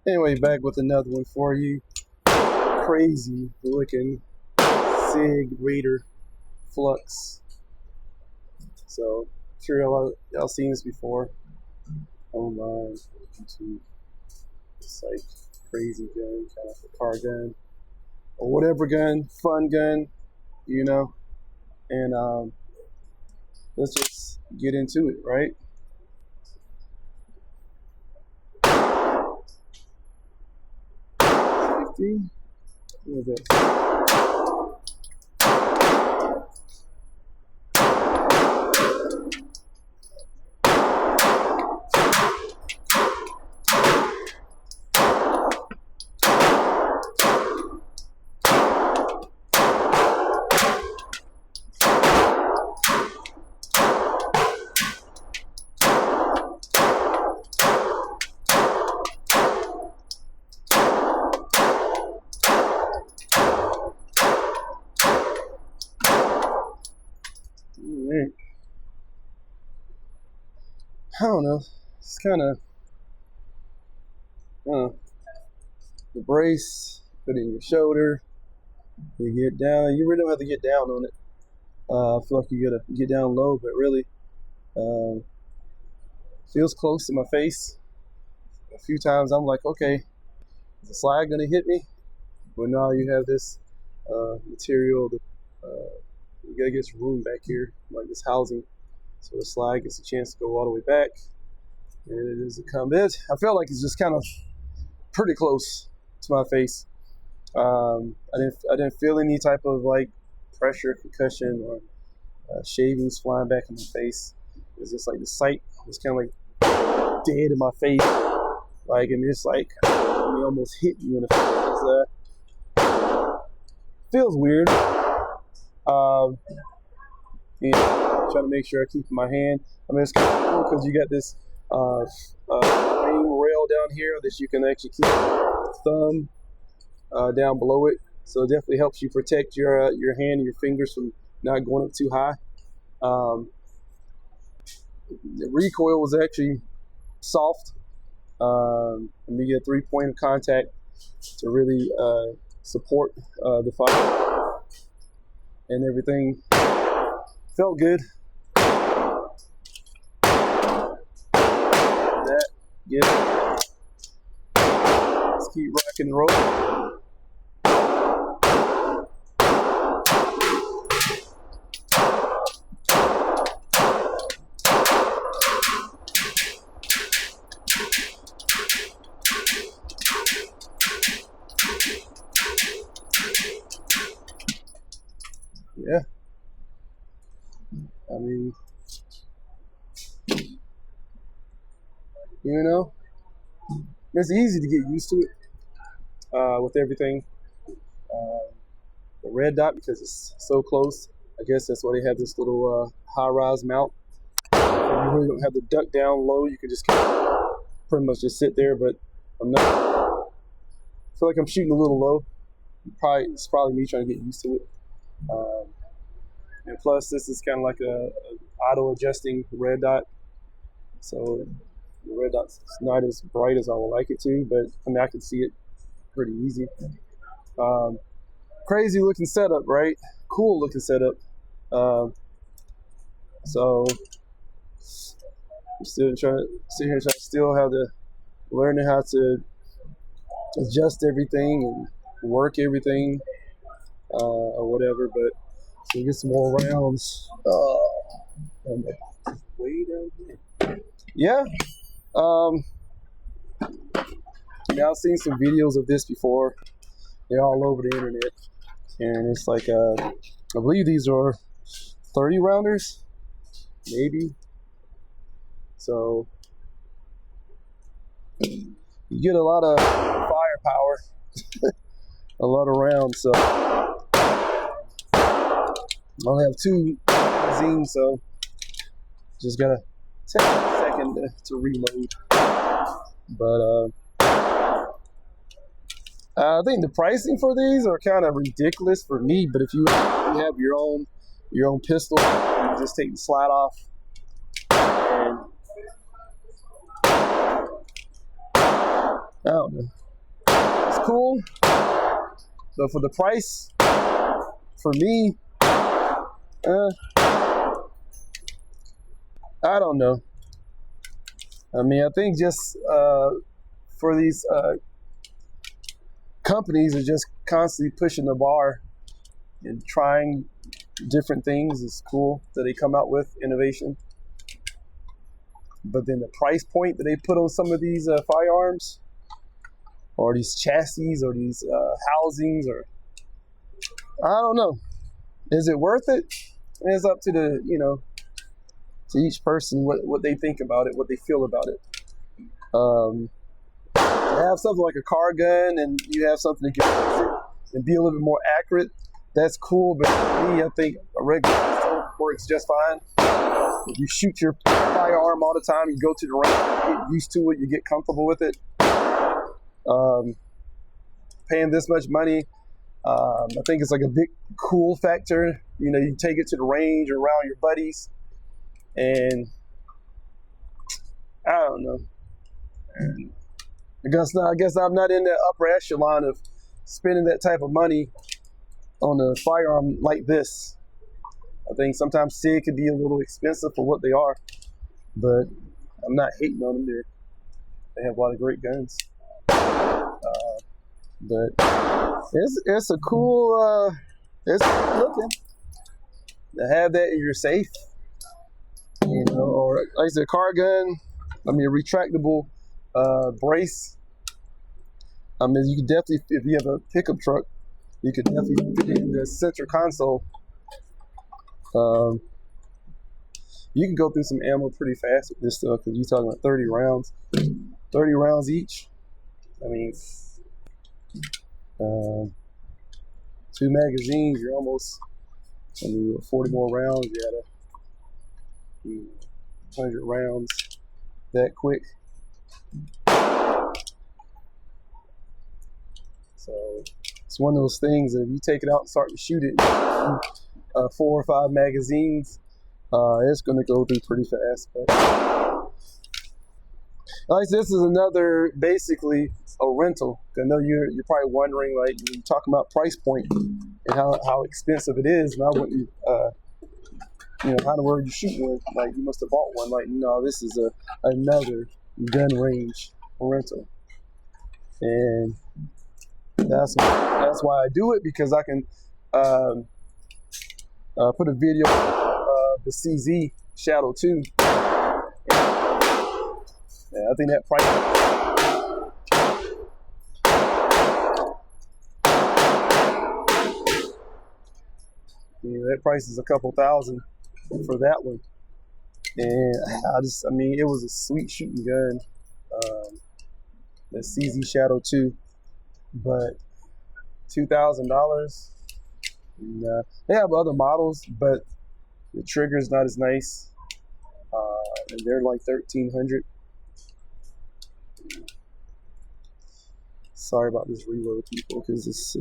Anyway, back with another one for you. Crazy looking Sig Raider Flux. So, I'm sure y'all seen this before online, YouTube. It's like crazy gun, kind of a car gun, or whatever gun, fun gun, you know. And let's just get into it, right? Safety. What is it? I don't know. It's kind of the brace, put it in your shoulder. You get down. You really don't have to get down on it. I feel like you gotta get down low, but really, feels close to my face. A few times I'm like, okay, is the slide gonna hit me? But now you have this material that you gotta get some room back here, like this housing. So the slide gets a chance to go all the way back, and it doesn't come in. I felt like it's just kind of pretty close to my face. I didn't feel any type of like pressure, concussion, or shavings flying back in my face. It's just like the sight was kind of like dead in my face, like, and it's like it almost hit you in the face. Feels weird. Trying to make sure I keep my hand. I mean, it's kind of cool because you got this frame rail down here that you can actually keep your thumb down below it. So it definitely helps you protect your hand and your fingers from not going up too high. The recoil was actually soft. And you get 3 point of contact to really support the fire, and everything felt good. That, yeah. Let's keep rocking and rolling. Yeah. I mean, you know, it's easy to get used to it with everything. The red dot, because it's so close, I guess that's why they have this little high-rise mount. You really don't have to duck down low. You can just pretty much just sit there, but I'm not. I feel like I'm shooting a little low. It's probably me trying to get used to it. And plus, this is kind of like a auto-adjusting red dot. So the red dot's not as bright as I would like it to, but I mean, I can see it pretty easy. Crazy looking setup, right? Cool looking setup. So I'm still trying to still have to learn how to adjust everything and work everything or whatever, but so get some more rounds. Way down here. Yeah. I've seen some videos of this before. They're all over the internet, and it's like I believe these are 30 rounders, maybe. So you get a lot of firepower, a lot of rounds. So I only have 2 magazines, so just gotta take a second to reload. But I think the pricing for these are kind of ridiculous for me. But if you have your own pistol, you just take the slide off, and I don't know. It's cool, but for the price, for me, I don't know. I mean, I think just for these companies are just constantly pushing the bar and trying different things. It's cool that they come out with innovation. But then the price point that they put on some of these firearms, or these chassis, or these housings, or I don't know. Is it worth it? It's up to the, to each person what they think about it, what they feel about it. To have something like a car gun and you have something to get and be a little bit more accurate, that's cool. But for me, I think a regular pistol works just fine. If you shoot your firearm all the time, you go to the range, you get used to it, you get comfortable with it. Paying this much money, I think it's like a big cool factor. You take it to the range or around your buddies, and I don't know. I guess I'm not in the upper echelon of spending that type of money on a firearm like this. I think sometimes SIG can be a little expensive for what they are, but I'm not hating on them. They have a lot of great guns. But it's a cool, it's looking to have that in your safe, or like I said, car gun. I mean, a retractable brace. I mean, you can definitely, if you have a pickup truck, you could definitely fit it in the center console. You can go through some ammo pretty fast with this stuff, because you're talking about 30 rounds. 30 rounds each. I mean, 2 magazines, you're almost, 40 more rounds, you got 100 rounds that quick. So it's one of those things that if you take it out and start to shoot it, 4 or 5 magazines, it's going to go through pretty fast. But like this is another, basically a rental. I know you're probably wondering, like, you're talking about price point and how expensive it is, and I wouldn't, how in the world you shoot one? Like, you must have bought one. Like, no, this is another gun range rental, and that's why I do it, because I can put a video of the CZ Shadow 2. Yeah, I think that price. That price is a couple $1,000 for that one, and it was a sweet shooting gun, the CZ Shadow 2, but $2,000. They have other models, but the trigger's not as nice, and they're like $1,300. Sorry about this reload, people, because it's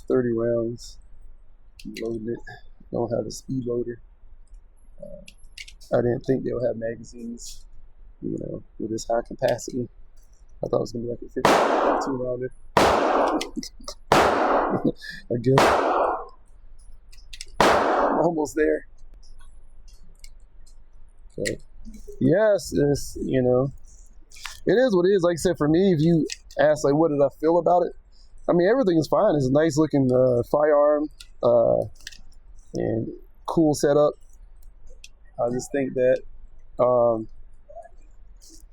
30 rounds. Loading it. Don't have a speed loader. I didn't think they would have magazines, with this high capacity. I thought it was gonna be like a 52 rounder. I guess I'm almost there. Okay. Yes, it's it is what it is. Like I said, for me, if you ask, like, what did I feel about it? I mean, everything is fine. It's a nice looking firearm, and cool setup. I just think that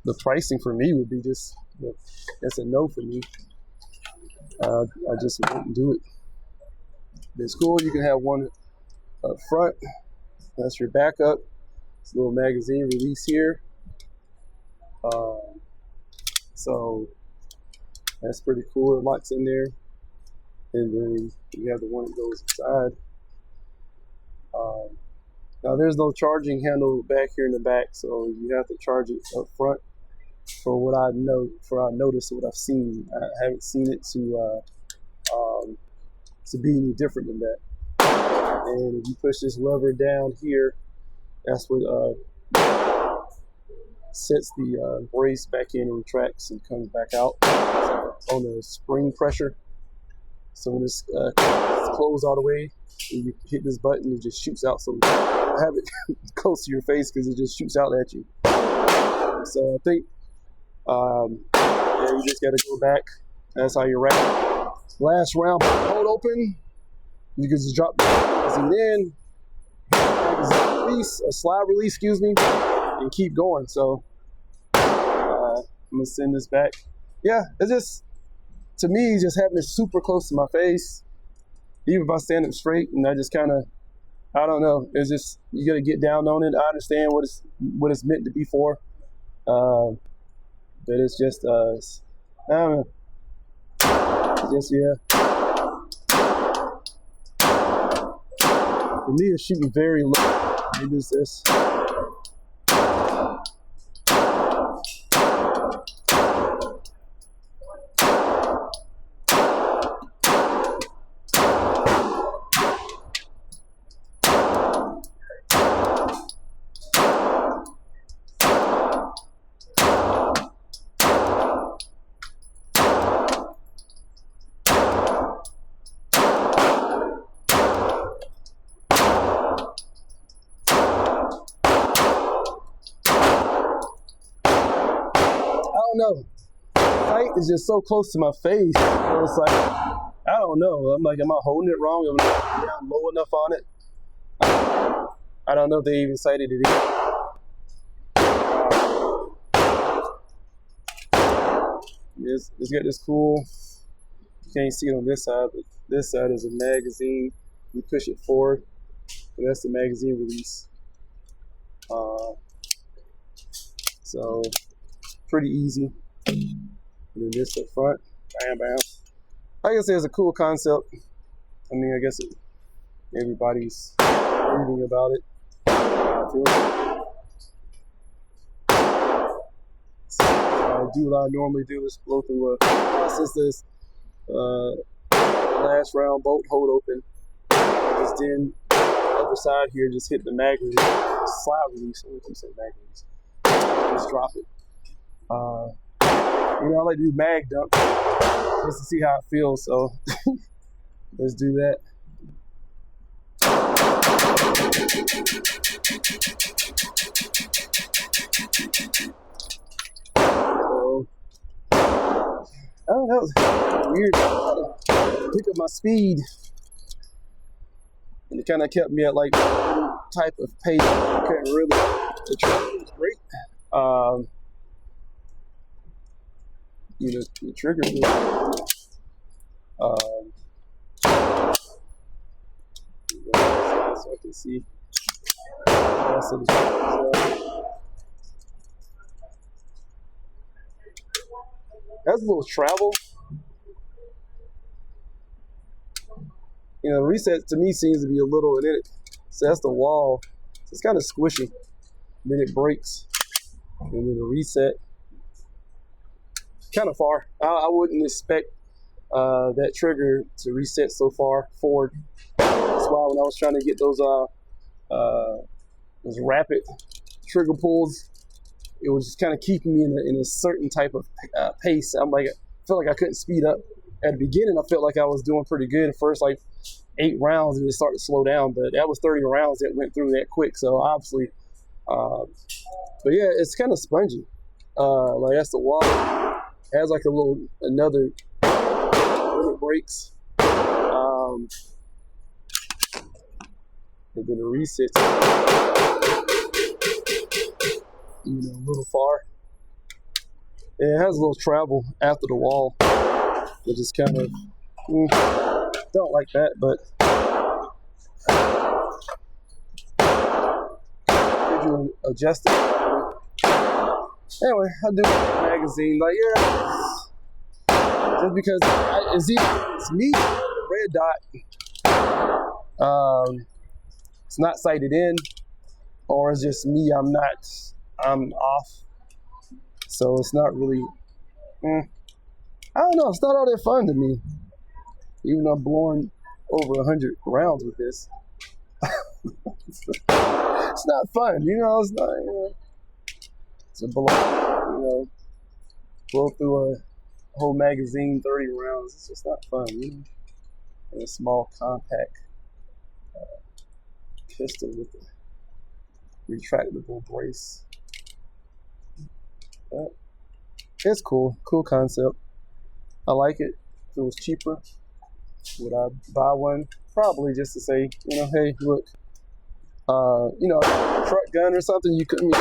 the pricing for me would be just, it's a no for me. I just wouldn't do it. It's cool. You can have one up front. That's your backup. It's a little magazine release here. So that's pretty cool. It locks in there, and then you have the one that goes inside. Now there's no charging handle back here in the back, so you have to charge it up front. For what I noticed, what I've seen, I haven't seen it to be any different than that. And if you push this lever down here, that's what sets the brace back in and retracts and comes back out on the spring pressure. So when it's closed all the way, and you hit this button, it just shoots out. So have it close to your face because it just shoots out at you. So I think yeah, you just got to go back. That's how you wrap. Last round, hold open. You can just drop the magazine in, release, a slide release, excuse me, and keep going. So I'm gonna send this back. Yeah, it's just, to me, just having it super close to my face, even if I stand up straight, and I just kind of, I don't know, it's just, you gotta get down on it. I understand what it's meant to be for, but it's just, I don't know, it's just, yeah. For me, it's shooting very low. Maybe it's this. No, sight is just so close to my face. So it's like, I don't know. I'm like, am I holding it wrong? Am I down low enough on it? I don't know if they even sighted it in. It's got this cool, you can't see it on this side, but this side is a magazine. You push it forward, and that's the magazine release. So pretty easy. And then this up front, bam, bam. Like I said, it's a cool concept. I mean, I guess everybody's reading about it. So I do what I normally do is blow through a process this last round bolt hold open. Just then other side here, just hit the mag release, slide release. I don't say mag release. Just drop it. You know, I like to do mag dump just to see how it feels, so let's do that. So, I don't know, it's weird. I pick up my speed, and it kind of kept me at like type of pace. I couldn't really, the trigger was great. You know, the trigger so I can see. That's a little travel. You know, the reset to me seems to be a little, and then so that's the wall. So it's kind of squishy. Then it breaks, and then the reset. Kind of far. I wouldn't expect that trigger to reset so far forward. That's why when I was trying to get those rapid trigger pulls, it was just kind of keeping me in a certain type of pace. I'm like, I felt like I couldn't speed up. At the beginning, I felt like I was doing pretty good. The first like 8 rounds, and it started to slow down. But that was 30 rounds that went through that quick. So obviously, but yeah, it's kind of spongy. Like that's the wall. It has like a little another when it breaks. And then it resets. You know, a little far. And it has a little travel after the wall, which is kind of don't like that, but if you adjust it. Anyway, I do the magazine, like, yeah, just because it's me, red dot, it's not sighted in, or it's just me, I'm off, so it's not really, I don't know, it's not all that fun to me, even though I'm blowing over 100 rounds with this. It's not fun, you know, it's not, you know. to blow, blow through a whole magazine, 30 rounds. It's just not fun, And a small compact pistol with a retractable brace. But it's cool concept. I like it. If it was cheaper, would I buy one? Probably, just to say, hey, look, a truck gun or something. You couldn't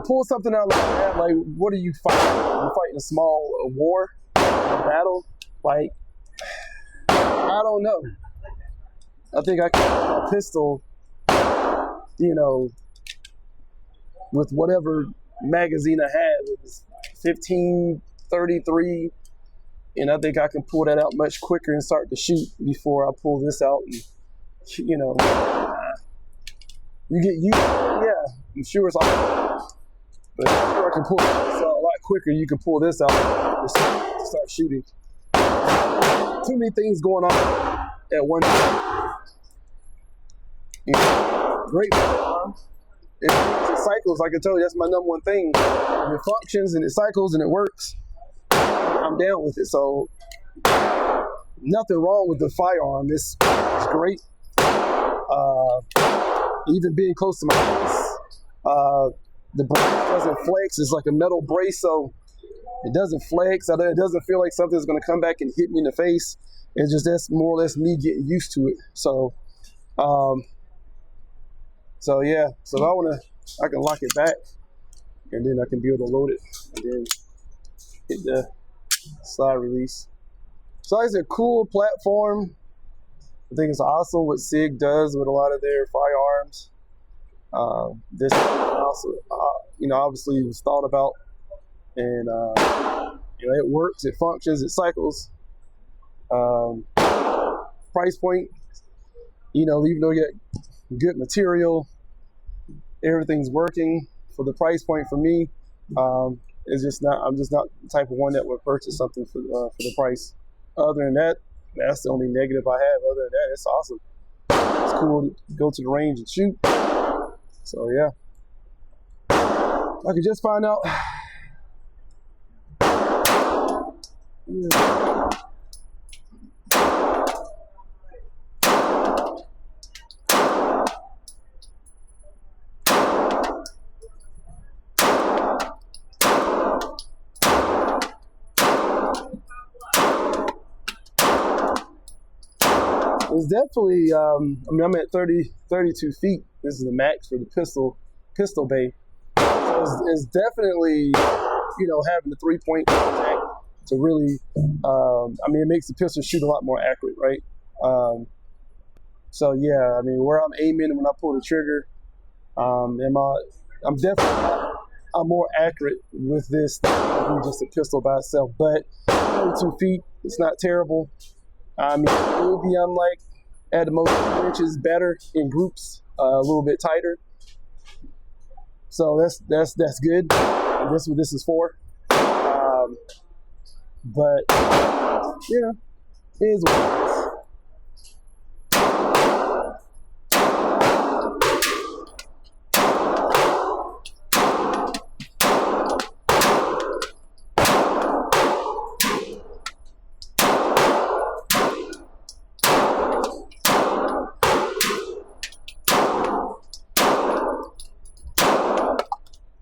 pull something out like that. Like, what are you fighting? You're fighting a small war, a battle. Like, I don't know. I think I can a pistol, with whatever magazine I have. It was 1533, and I think I can pull that out much quicker and start to shoot before I pull this out. And, you get used. Yeah, I'm sure it's awesome. But I'm sure I can pull this out a lot quicker. You can pull this out to start shooting. Too many things going on at one time. Great firearm. It cycles. I can tell you that's my number one thing. It functions and it cycles and it works. I'm down with it. So nothing wrong with the firearm. It's great. Even being close to my face. The brace doesn't flex. It's like a metal brace, so it doesn't flex. It doesn't feel like something's going to come back and hit me in the face. It's just that's more or less me getting used to it. So yeah. So if I want to, I can lock it back, and then I can be able to load it, and then hit the slide release. So it's a cool platform. I think it's awesome what SIG does with a lot of their firearms. This also, obviously was thought about, and it works, it functions, it cycles. Price point, even though you get good material, everything's working for the price point. For me, I'm just not the type of one that would purchase something for the price. Other than that, that's the only negative I have. Other than that, it's awesome. It's cool to go to the range and shoot. So yeah, I could just find out. It's definitely, I'm at 32 feet. This is the max for the pistol bay. So it's definitely, having the 3-point contact to really, it makes the pistol shoot a lot more accurate, right? So yeah, where I'm aiming when I pull the trigger, I'm more accurate with this than just a pistol by itself. But 32 feet, it's not terrible. Maybe I'm like at the most 2 inches better in groups, a little bit tighter. So that's good. That's what this is for. But it is what it is.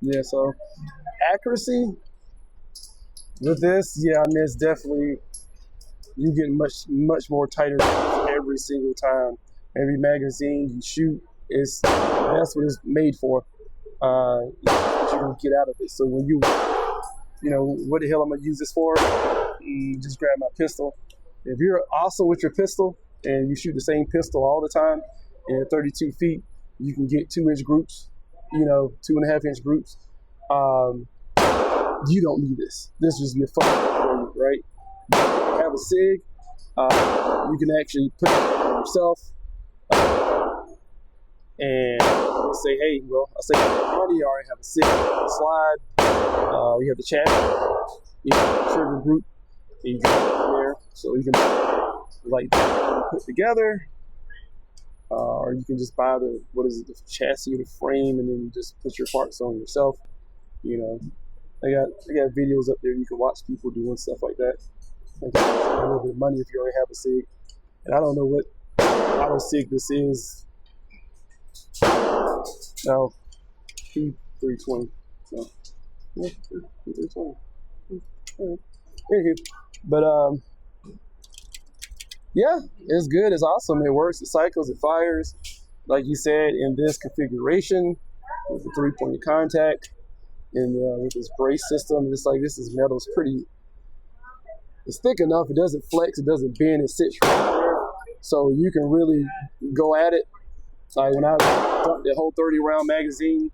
Yeah, so accuracy with this, it's definitely, you get much more tighter every single time. Every magazine you shoot, that's what it's made for. You're gonna get out of it. So when what the hell am I gonna use this for? Just grab my pistol. If you're awesome with your pistol and you shoot the same pistol all the time, and at 32 feet, you can get 2-inch groups. 2.5-inch groups. You don't need this. This just be a fun for you, right? You have a SIG. You can actually put it on yourself and say, hey, well, I say, you already have a SIG slide. You have the chassis. You have the trigger group. And you can put it in there, so you can put together. or you can just buy the the chassis or the frame, and then you just put your parts on yourself. You know, they got videos up there you can watch people doing stuff like that. Like, a little bit of money if you already have a SIG. And I don't know what auto SIG this is. No, P320. So, yeah, P320. Anywho, but yeah, it's good. It's awesome. It works. It cycles. It fires. Like you said, in this configuration with the 3-point contact and with this brace system, it's like this is metal. It's pretty. It's thick enough. It doesn't flex. It doesn't bend. It sits right there, so you can really go at it. Like when I dumped the whole 30-round magazine,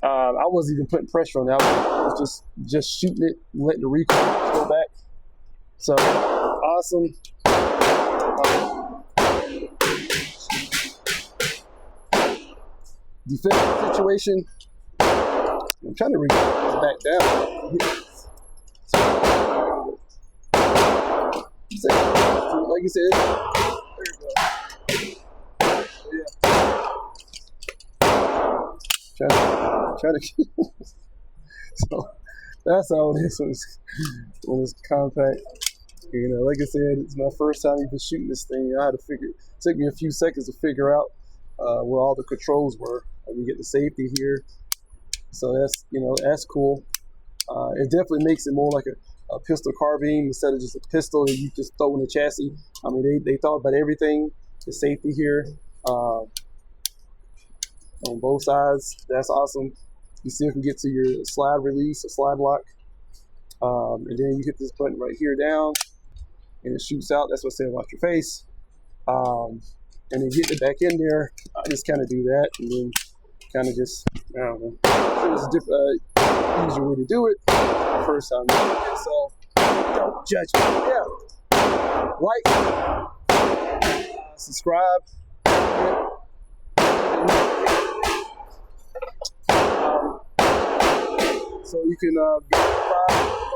I wasn't even putting pressure on it. I was just shooting it, and letting the recoil go back. So awesome. Defensive situation. I'm trying to bring this back down. Like you said, there you go. Yeah. Trying to keep. So that's how it is when it's compact. You know, like I said, it's my first time even shooting this thing. I had to it took me a few seconds to figure out where all the controls were. We get the safety here, so that's cool. It definitely makes it more like a pistol carbine instead of just a pistol that you just throw in the chassis. I mean, they thought about everything. The safety here on both sides. That's awesome. You still can get to your slide release or slide lock, and then you hit this button right here down, and it shoots out. That's what I said about your face. And then getting it back in there, I just kind of do that, and then kind of just, I don't know. There's a different, easier way to do it. First time doing it, so don't judge me. Yeah. Like, subscribe. So you can be notified